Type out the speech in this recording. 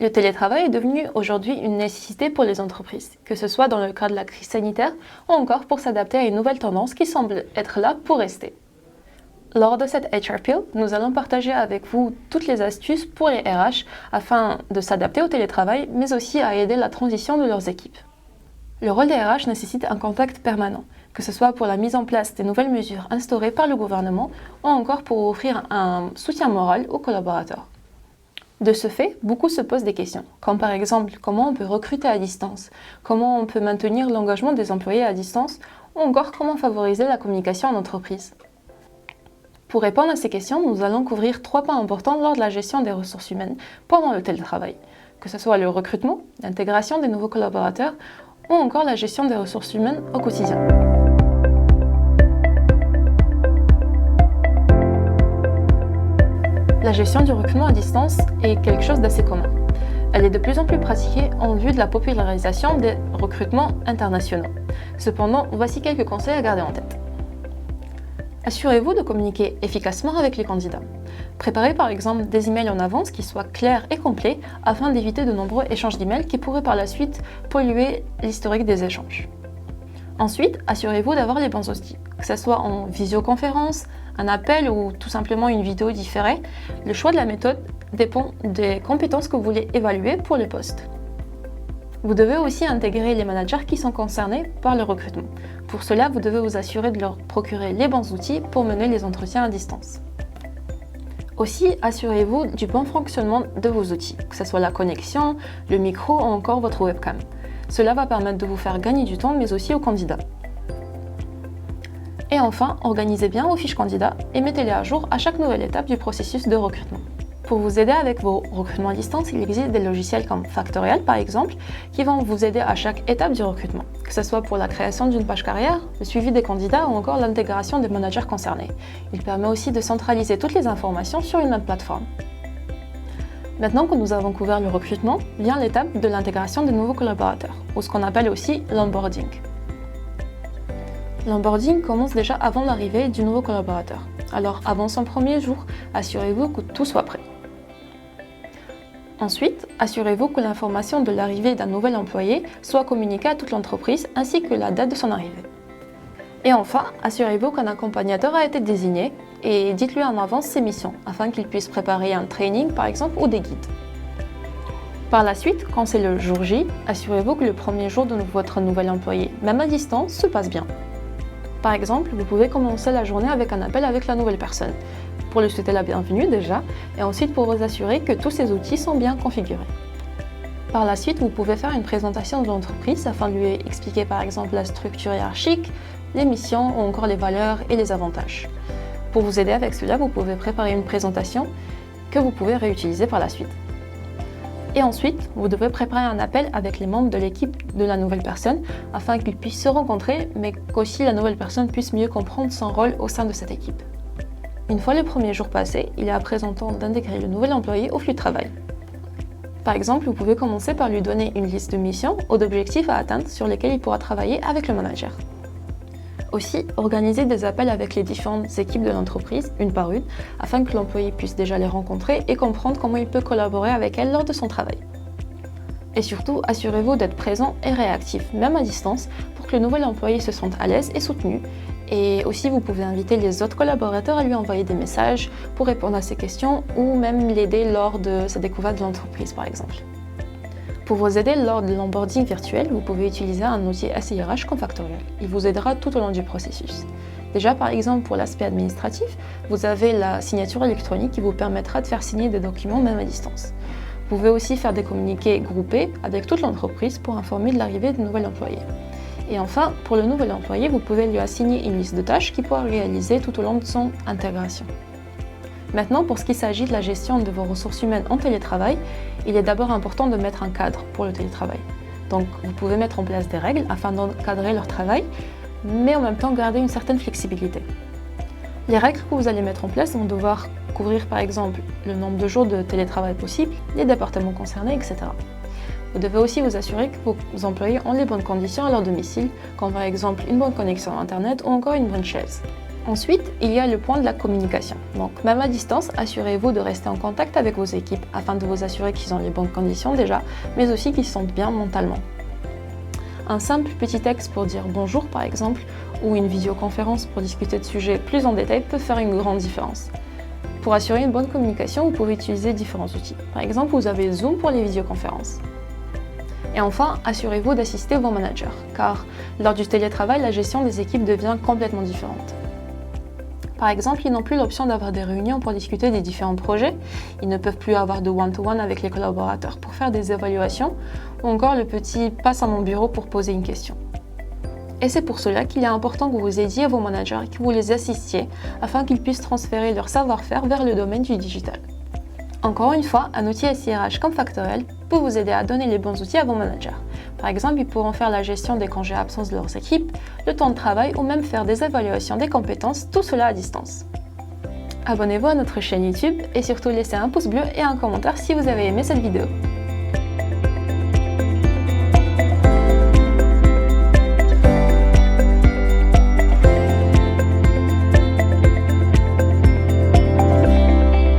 Le télétravail est devenu aujourd'hui une nécessité pour les entreprises, que ce soit dans le cadre de la crise sanitaire ou encore pour s'adapter à une nouvelle tendance qui semble être là pour rester. Lors de cette HR Peel, nous allons partager avec vous toutes les astuces pour les RH afin de s'adapter au télétravail, mais aussi à aider la transition de leurs équipes. Le rôle des RH nécessite un contact permanent, que ce soit pour la mise en place des nouvelles mesures instaurées par le gouvernement ou encore pour offrir un soutien moral aux collaborateurs. De ce fait, beaucoup se posent des questions, comme par exemple comment on peut recruter à distance, comment on peut maintenir l'engagement des employés à distance ou encore comment favoriser la communication en entreprise. Pour répondre à ces questions, nous allons couvrir 3 points importants lors de la gestion des ressources humaines pendant le télétravail, que ce soit le recrutement, l'intégration des nouveaux collaborateurs ou encore la gestion des ressources humaines au quotidien. La gestion du recrutement à distance est quelque chose d'assez commun. Elle est de plus en plus pratiquée en vue de la popularisation des recrutements internationaux. Cependant, voici quelques conseils à garder en tête. Assurez-vous de communiquer efficacement avec les candidats. Préparez par exemple des emails en avance qui soient clairs et complets afin d'éviter de nombreux échanges d'emails qui pourraient par la suite polluer l'historique des échanges. Ensuite, assurez-vous d'avoir les bons outils, que ce soit en visioconférence, un appel ou tout simplement une vidéo différée. Le choix de la méthode dépend des compétences que vous voulez évaluer pour le poste. Vous devez aussi intégrer les managers qui sont concernés par le recrutement. Pour cela, vous devez vous assurer de leur procurer les bons outils pour mener les entretiens à distance. Aussi, assurez-vous du bon fonctionnement de vos outils, que ce soit la connexion, le micro ou encore votre webcam. Cela va permettre de vous faire gagner du temps, mais aussi aux candidats. Et enfin, organisez bien vos fiches candidats et mettez-les à jour à chaque nouvelle étape du processus de recrutement. Pour vous aider avec vos recrutements à distance, il existe des logiciels comme Factorial par exemple, qui vont vous aider à chaque étape du recrutement, que ce soit pour la création d'une page carrière, le suivi des candidats ou encore l'intégration des managers concernés. Il permet aussi de centraliser toutes les informations sur une même plateforme. Maintenant que nous avons couvert le recrutement, vient l'étape de l'intégration des nouveaux collaborateurs, ou ce qu'on appelle aussi l'onboarding. L'onboarding commence déjà avant l'arrivée du nouveau collaborateur. Alors, avant son premier jour, assurez-vous que tout soit prêt. Ensuite, assurez-vous que l'information de l'arrivée d'un nouvel employé soit communiquée à toute l'entreprise ainsi que la date de son arrivée. Et enfin, assurez-vous qu'un accompagnateur a été désigné et dites-lui en avance ses missions afin qu'il puisse préparer un training par exemple ou des guides. Par la suite, quand c'est le jour J, assurez-vous que le premier jour de votre nouvel employé, même à distance, se passe bien. Par exemple, vous pouvez commencer la journée avec un appel avec la nouvelle personne, pour lui souhaiter la bienvenue déjà, et ensuite pour vous assurer que tous ces outils sont bien configurés. Par la suite, vous pouvez faire une présentation de l'entreprise afin de lui expliquer par exemple la structure hiérarchique, les missions ou encore les valeurs et les avantages. Pour vous aider avec cela, vous pouvez préparer une présentation que vous pouvez réutiliser par la suite. Et ensuite, vous devez préparer un appel avec les membres de l'équipe de la nouvelle personne afin qu'ils puissent se rencontrer, mais qu'aussi la nouvelle personne puisse mieux comprendre son rôle au sein de cette équipe. Une fois le premier jour passé, il est à présent temps d'intégrer le nouvel employé au flux de travail. Par exemple, vous pouvez commencer par lui donner une liste de missions ou d'objectifs à atteindre sur lesquels il pourra travailler avec le manager. Aussi, organisez des appels avec les différentes équipes de l'entreprise, une par une, afin que l'employé puisse déjà les rencontrer et comprendre comment il peut collaborer avec elles lors de son travail. Et surtout, assurez-vous d'être présent et réactif, même à distance, pour que le nouvel employé se sente à l'aise et soutenu. Et aussi, vous pouvez inviter les autres collaborateurs à lui envoyer des messages pour répondre à ses questions ou même l'aider lors de sa découverte de l'entreprise, par exemple. Pour vous aider lors de l'onboarding virtuel, vous pouvez utiliser un outil SIRH comme Factorial. Il vous aidera tout au long du processus. Déjà, par exemple, pour l'aspect administratif, vous avez la signature électronique qui vous permettra de faire signer des documents même à distance. Vous pouvez aussi faire des communiqués groupés avec toute l'entreprise pour informer de l'arrivée du nouvel employé. Et enfin, pour le nouvel employé, vous pouvez lui assigner une liste de tâches qu'il pourra réaliser tout au long de son intégration. Maintenant, pour ce qui s'agit de la gestion de vos ressources humaines en télétravail, il est d'abord important de mettre un cadre pour le télétravail. Donc, vous pouvez mettre en place des règles afin d'encadrer leur travail, mais en même temps garder une certaine flexibilité. Les règles que vous allez mettre en place vont devoir couvrir par exemple le nombre de jours de télétravail possible, les départements concernés, etc. Vous devez aussi vous assurer que vos employés ont les bonnes conditions à leur domicile, comme par exemple une bonne connexion Internet ou encore une bonne chaise. Ensuite, il y a le point de la communication. Donc, même à distance, assurez-vous de rester en contact avec vos équipes afin de vous assurer qu'ils ont les bonnes conditions déjà, mais aussi qu'ils se sentent bien mentalement. Un simple petit texte pour dire bonjour par exemple, ou une vidéoconférence pour discuter de sujets plus en détail peut faire une grande différence. Pour assurer une bonne communication, vous pouvez utiliser différents outils. Par exemple, vous avez Zoom pour les vidéoconférences. Et enfin, assurez-vous d'assister vos managers, car lors du télétravail, la gestion des équipes devient complètement différente. Par exemple, ils n'ont plus l'option d'avoir des réunions pour discuter des différents projets, ils ne peuvent plus avoir de one-to-one avec les collaborateurs pour faire des évaluations, ou encore le petit « passe à mon bureau pour poser une question ». Et c'est pour cela qu'il est important que vous aidiez vos managers et que vous les assistiez afin qu'ils puissent transférer leur savoir-faire vers le domaine du digital. Encore une fois, un outil SIRH comme Factorial peut vous aider à donner les bons outils à vos managers. Par exemple, ils pourront faire la gestion des congés absence de leurs équipes, le temps de travail ou même faire des évaluations des compétences, tout cela à distance. Abonnez-vous à notre chaîne YouTube et surtout laissez un pouce bleu et un commentaire si vous avez aimé cette vidéo.